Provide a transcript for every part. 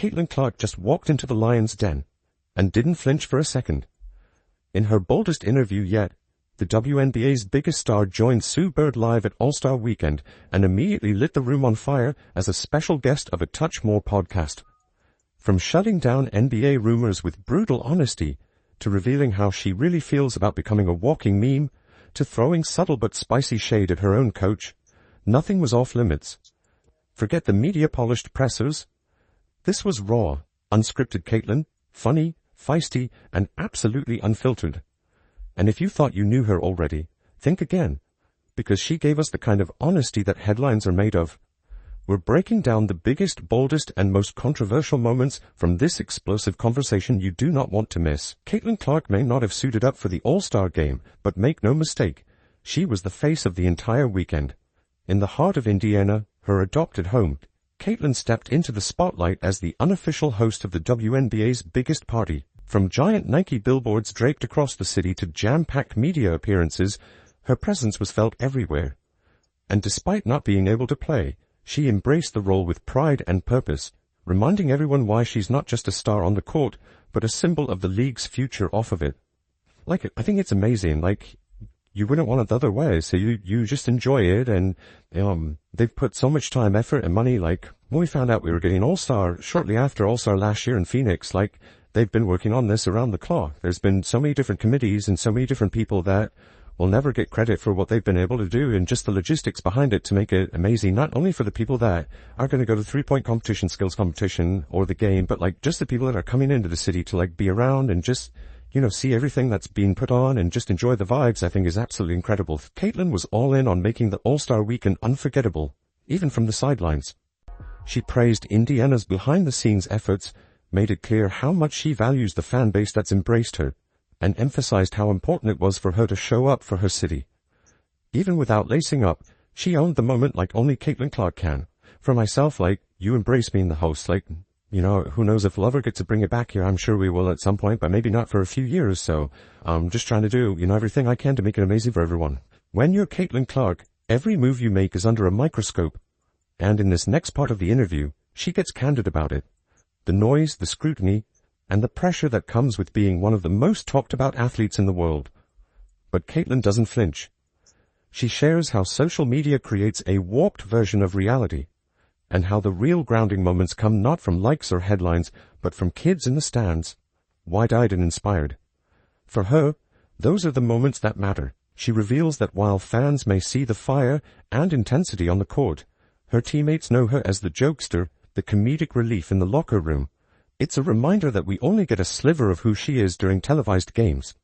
Caitlin Clark just walked into the lion's den and didn't flinch for a second. In her boldest interview yet, the WNBA's biggest star joined Sue Bird live at All-Star Weekend and immediately lit the room on fire as a special guest of a Touch More podcast. From shutting down NBA rumors with brutal honesty, to revealing how she really feels about becoming a walking meme, to throwing subtle but spicy shade at her own coach, nothing was off limits. Forget the media-polished pressers. This was raw, unscripted Caitlin, funny, feisty, and absolutely unfiltered. And if you thought you knew her already, think again, because she gave us the kind of honesty that headlines are made of. We're breaking down the biggest, boldest, and most controversial moments from this explosive conversation you do not want to miss. Caitlin Clark may not have suited up for the All-Star game, but make no mistake, she was the face of the entire weekend. In the heart of Indiana, her adopted home, Caitlin stepped into the spotlight as the unofficial host of the WNBA's biggest party. From giant Nike billboards draped across the city to jam-packed media appearances, her presence was felt everywhere. And despite not being able to play, she embraced the role with pride and purpose, reminding everyone why she's not just a star on the court, but a symbol of the league's future off of it. I think it's amazing, you wouldn't want it the other way, so you just enjoy it, and they've put so much time, effort, and money. When we found out we were getting All-Star, shortly after All-Star last year in Phoenix, they've been working on this around the clock. There's been so many different committees and so many different people that will never get credit for what they've been able to do and just the logistics behind it to make it amazing, not only for the people that are going to go to three-point competition, skills competition, or the game, but just the people that are coming into the city to be around and just, see everything that's being put on and just enjoy the vibes. I think is absolutely incredible. Caitlin was all in on making the All-Star Weekend unforgettable, even from the sidelines. She praised Indiana's behind-the-scenes efforts, made it clear how much she values the fan base that's embraced her, and emphasized how important it was for her to show up for her city. Even without lacing up, she owned the moment like only Caitlin Clark can. For myself, you embrace being the host, who knows if we'll ever get to bring it back here. I'm sure we will at some point, but maybe not for a few years, so I'm just trying to do, everything I can to make it amazing for everyone. When you're Caitlin Clark, every move you make is under a microscope, and in this next part of the interview, she gets candid about it. The noise, the scrutiny, and the pressure that comes with being one of the most talked about athletes in the world. But Caitlin doesn't flinch. She shares how social media creates a warped version of reality, and how the real grounding moments come not from likes or headlines, but from kids in the stands, wide-eyed and inspired. For her, those are the moments that matter. She reveals that while fans may see the fire and intensity on the court, her teammates know her as the jokester, the comedic relief in the locker room. It's a reminder that we only get a sliver of who she is during televised games.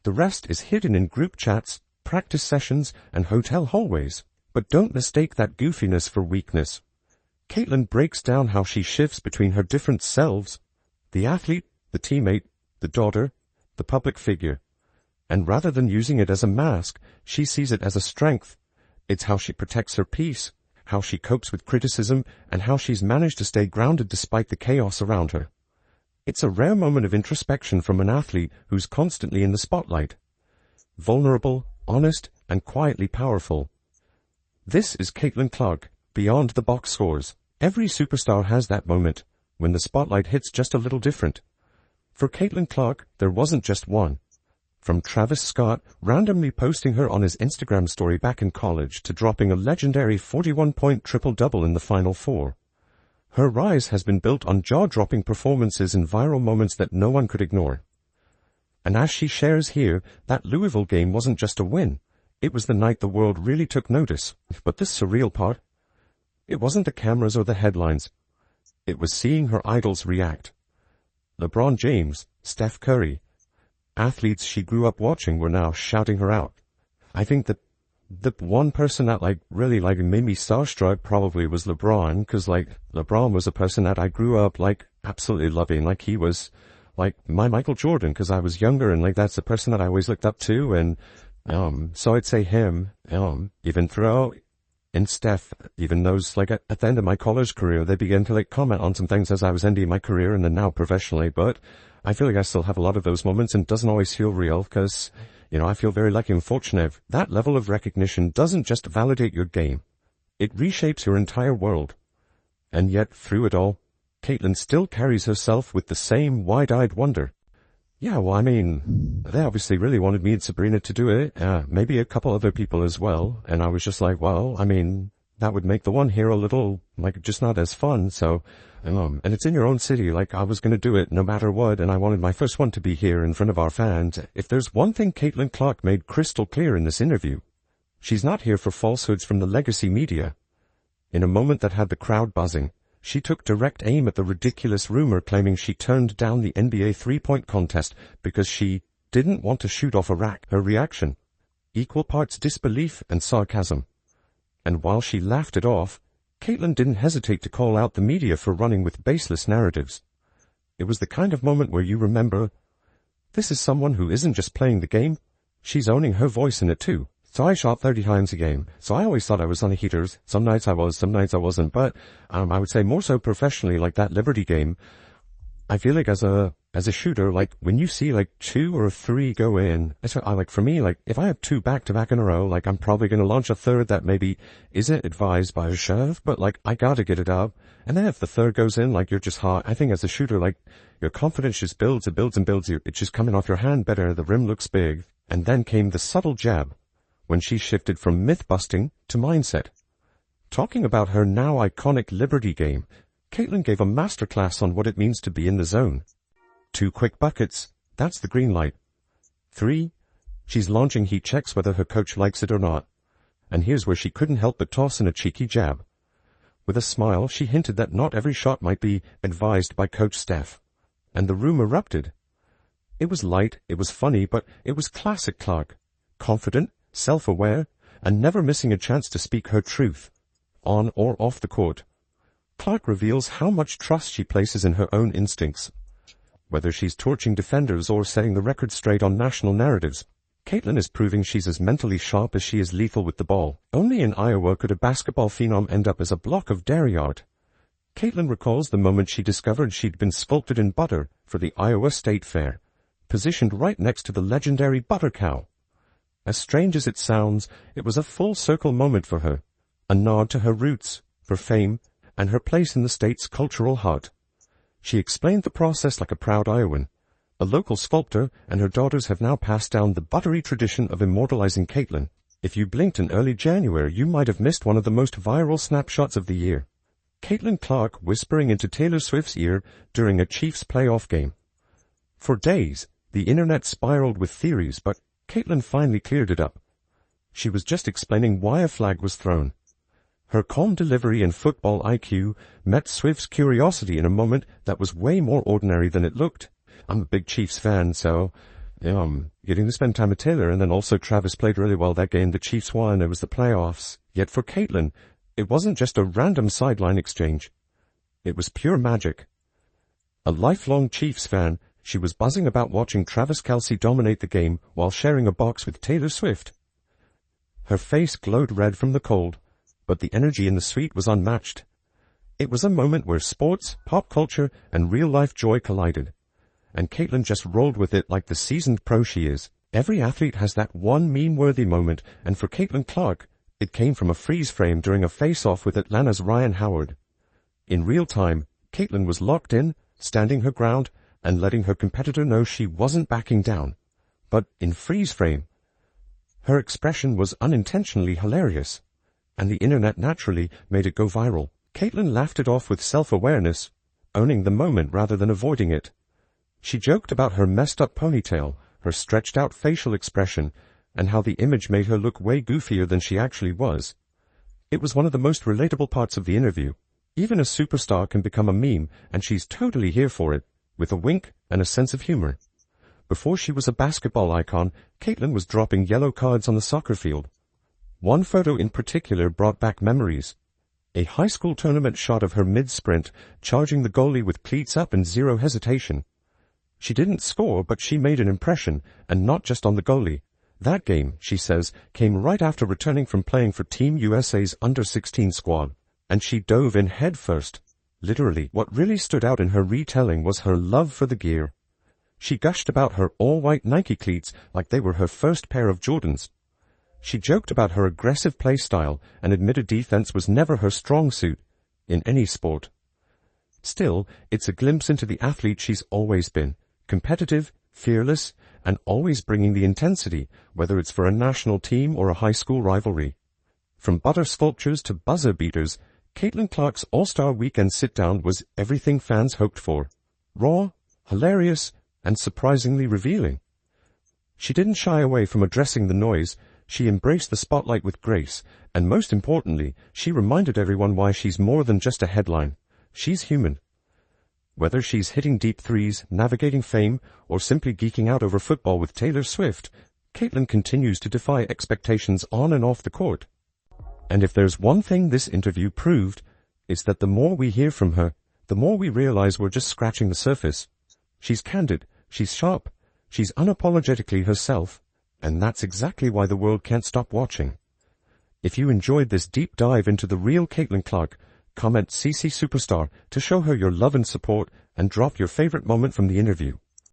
The rest is hidden in group chats, practice sessions, and hotel hallways. But don't mistake that goofiness for weakness. Caitlin breaks down how she shifts between her different selves, the athlete, the teammate, the daughter, the public figure. And rather than using it as a mask, she sees it as a strength. It's how she protects her peace, how she copes with criticism, and how she's managed to stay grounded despite the chaos around her. It's a rare moment of introspection from an athlete who's constantly in the spotlight. Vulnerable, honest, and quietly powerful. This is Caitlin Clark, beyond the box scores. Every superstar has that moment, when the spotlight hits just a little different. For Caitlin Clark, there wasn't just one. From Travis Scott randomly posting her on his Instagram story back in college to dropping a legendary 41-point triple-double in the Final Four. Her rise has been built on jaw-dropping performances and viral moments that no one could ignore. And as she shares here, that Louisville game wasn't just a win. It was the night the world really took notice. But this surreal part, it wasn't the cameras or the headlines. It was seeing her idols react. LeBron James, Steph Curry, athletes she grew up watching were now shouting her out. I think that the one person that really made me starstruck probably was LeBron, because LeBron was a person that I grew up absolutely loving. He was my Michael Jordan, because I was younger, and that's the person that I always looked up to. And so I'd say him, even throughout in Steph, even those at the end of my college career, they began to comment on some things as I was ending my career and then now professionally. But I feel I still have a lot of those moments, and it doesn't always feel real, because I feel very lucky and fortunate. That level of recognition doesn't just validate your game. It reshapes your entire world. And yet, through it all, Caitlin still carries herself with the same wide-eyed wonder. Yeah, well, I mean, they obviously really wanted me and Sabrina to do it, maybe a couple other people as well, and I was just like, well, I mean, that would make the one here a little, like, just not as fun, so, and it's in your own city, like, I was gonna do it no matter what, and I wanted my first one to be here in front of our fans. If there's one thing Caitlin Clark made crystal clear in this interview, she's not here for falsehoods from the legacy media. In a moment that had the crowd buzzing, she took direct aim at the ridiculous rumor claiming she turned down the NBA three-point contest because she didn't want to shoot off a rack. Her reaction, equal parts disbelief and sarcasm. And while she laughed it off, Caitlin didn't hesitate to call out the media for running with baseless narratives. It was the kind of moment where you remember, this is someone who isn't just playing the game, she's owning her voice in it too. So I shot 30 times a game, so I always thought I was on the heaters. Some nights I was, some nights I wasn't, but I would say more so professionally, like that Liberty game. I feel like as a shooter, like when you see like 2 or 3 go in, for me, like if I have 2 back-to-back in a row, like I'm probably going to launch a third that maybe isn't advised by a chef, but like I gotta get it up. And then if the third goes in, like you're just hot. I think as a shooter, like your confidence just builds, it builds and builds. It's just coming off your hand better. The rim looks big. And then came the subtle jab, when she shifted from myth-busting to mindset. Talking about her now iconic Liberty game, Caitlin gave a masterclass on what it means to be in the zone. 2 quick buckets, that's the green light. 3, she's launching heat checks whether her coach likes it or not. And here's where she couldn't help but toss in a cheeky jab. With a smile, she hinted that not every shot might be advised by Coach Steph. And the room erupted. It was light, it was funny, but it was classic Clark. Confident, self-aware, and never missing a chance to speak her truth, on or off the court. Clark reveals how much trust she places in her own instincts. Whether she's torching defenders or setting the record straight on national narratives, Caitlin is proving she's as mentally sharp as she is lethal with the ball. Only in Iowa could a basketball phenom end up as a block of dairy art. Caitlin recalls the moment she discovered she'd been sculpted in butter for the Iowa State Fair, positioned right next to the legendary butter cow. As strange as it sounds, it was a full-circle moment for her, a nod to her roots, her fame, and her place in the state's cultural heart. She explained the process like a proud Iowan. A local sculptor and her daughters have now passed down the buttery tradition of immortalizing Caitlin. If you blinked in early January, you might have missed one of the most viral snapshots of the year. Caitlin Clark whispering into Taylor Swift's ear during a Chiefs playoff game. For days, the internet spiraled with theories, but Caitlin finally cleared it up. She was just explaining why a flag was thrown. Her calm delivery and football IQ met Swift's curiosity in a moment that was way more ordinary than it looked. I'm a big Chiefs fan, so I'm getting to spend time with Taylor, and then also Travis played really well that game. The Chiefs won, it was the playoffs. Yet for Caitlin, it wasn't just a random sideline exchange. It was pure magic. A lifelong Chiefs fan, she was buzzing about watching Travis Kelce dominate the game while sharing a box with Taylor Swift. Her face glowed red from the cold, but the energy in the suite was unmatched. It was a moment where sports, pop culture, and real-life joy collided. And Caitlin just rolled with it like the seasoned pro she is. Every athlete has that one meme-worthy moment, and for Caitlin Clark, it came from a freeze frame during a face-off with Atlanta's Ryan Howard. In real time, Caitlin was locked in, standing her ground, and letting her competitor know she wasn't backing down. But in freeze frame, her expression was unintentionally hilarious, and the internet naturally made it go viral. Caitlin laughed it off with self-awareness, owning the moment rather than avoiding it. She joked about her messed-up ponytail, her stretched-out facial expression, and how the image made her look way goofier than she actually was. It was one of the most relatable parts of the interview. Even a superstar can become a meme, and she's totally here for it, with a wink and a sense of humor. Before she was a basketball icon, Caitlin was dropping yellow cards on the soccer field. One photo in particular brought back memories. A high school tournament shot of her mid-sprint, charging the goalie with cleats up and zero hesitation. She didn't score, but she made an impression, and not just on the goalie. That game, she says, came right after returning from playing for Team USA's under-16 squad, and she dove in head first. Literally, what really stood out in her retelling was her love for the gear. She gushed about her all-white Nike cleats like they were her first pair of Jordans. She joked about her aggressive play style and admitted defense was never her strong suit, in any sport. Still, it's a glimpse into the athlete she's always been. Competitive, fearless, and always bringing the intensity, whether it's for a national team or a high school rivalry. From butter sculptures to buzzer beaters, Caitlin Clark's All-Star Weekend sit-down was everything fans hoped for. Raw, hilarious, and surprisingly revealing. She didn't shy away from addressing the noise. She embraced the spotlight with grace, and most importantly, she reminded everyone why she's more than just a headline. She's human. Whether she's hitting deep threes, navigating fame, or simply geeking out over football with Taylor Swift, Caitlin continues to defy expectations on and off the court. And if there's one thing this interview proved, it's that the more we hear from her, the more we realize we're just scratching the surface. She's candid, she's sharp, she's unapologetically herself, and that's exactly why the world can't stop watching. If you enjoyed this deep dive into the real Caitlin Clark, comment CC Superstar to show her your love and support, and drop your favorite moment from the interview.